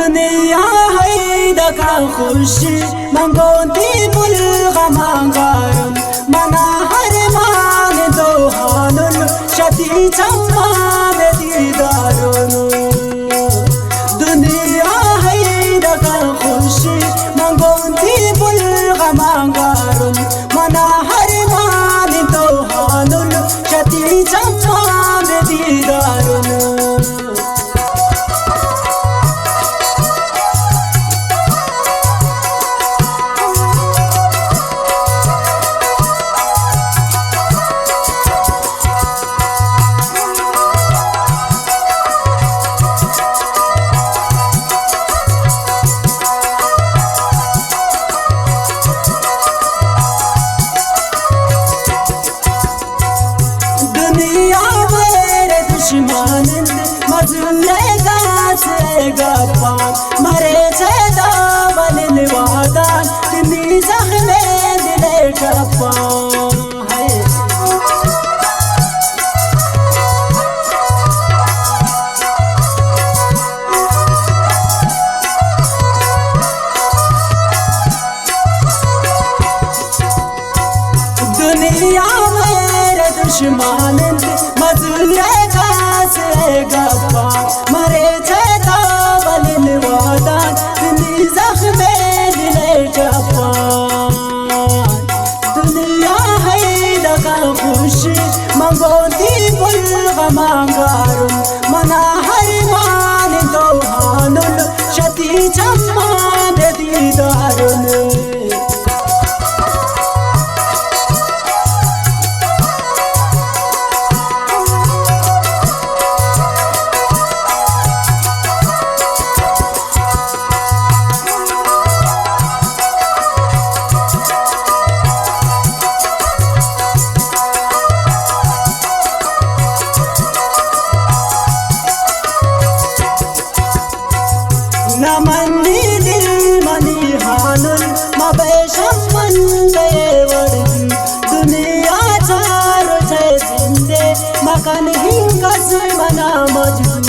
दुनिया है दका खुशी मंगोती बुलगमांगारम मना हर मान दो हानुल शती चम्मा बेदीदारुन दुनिया है दका खुशी मंगोती बुलगमांगारम मना हर मान दो हानुल शती चम्मा बेदीदारुन मरे छेदा बलिन वादान तिनी जख्मे दिले टप्पा दुनिया मेरे दुश्मन मजूरे का से गप्पा मरे छेदा वादान तिनी जख्मे दिले टप्पा दुनिया है दका खुशी मंगोती बुलगमांगारुम मना हर मान दो हानुल शती चम्मा बेदीदारुन मकान हिंगस मना मजबूर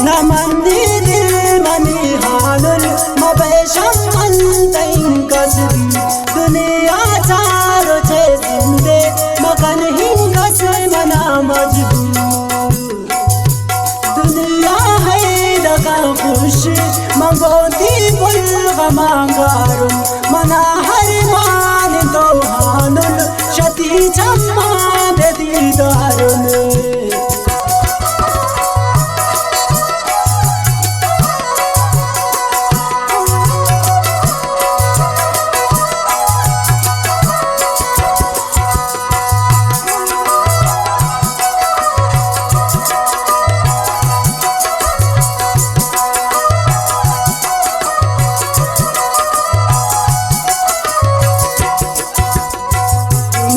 न मंदी दिल मनी हानुल मबेशम अंतइन कसबी दुनिया चारो छे जिंदे मकान हिंगस मना मजबूर दुनिया है दका खुशी मंगोती बुलगमांगारुम मना हर मान दो हानुल शती चम्मा बेदीदारुन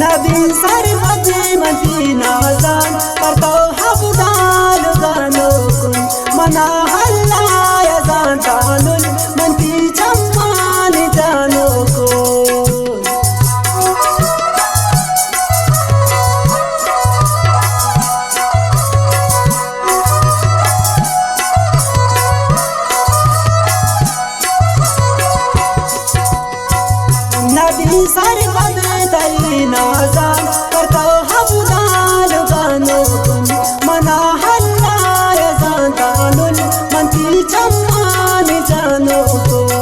नबी सरबत मदीना जान करतो हबदाल गानो कुन मना हल्ला या जान तानुल मंती चम्मान जानो कुन नबी सरबत मदीना जान करतो हबदाल गानो कुन मना हल्ला या जान तानुल मंती चम्मान जानो कुन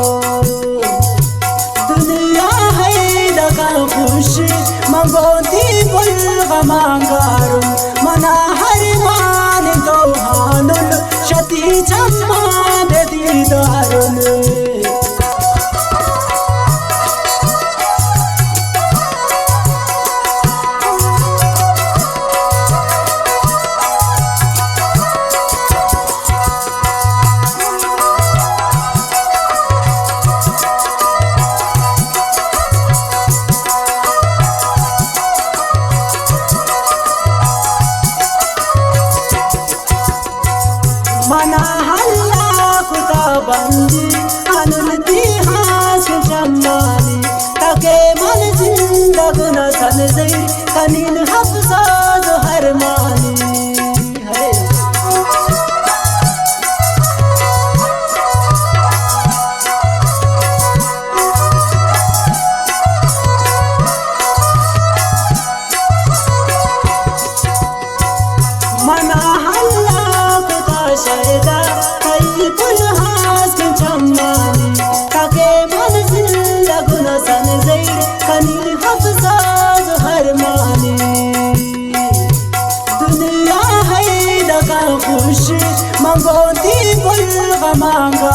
दुनिया है दका खुशी मंगोती बुलगमांगारुम मना हर मान दो हानुल शती चम्मा बेदीदारुन tanulti haskin shammani take man zindaguna sanzir kanin hafsaz harmani mana halla kuta shayda kai kul haskin shammani take man zindaguna sanzir kanin hafsaz harmani दुनिया है लगा खुश मंगोती गुल गमांगा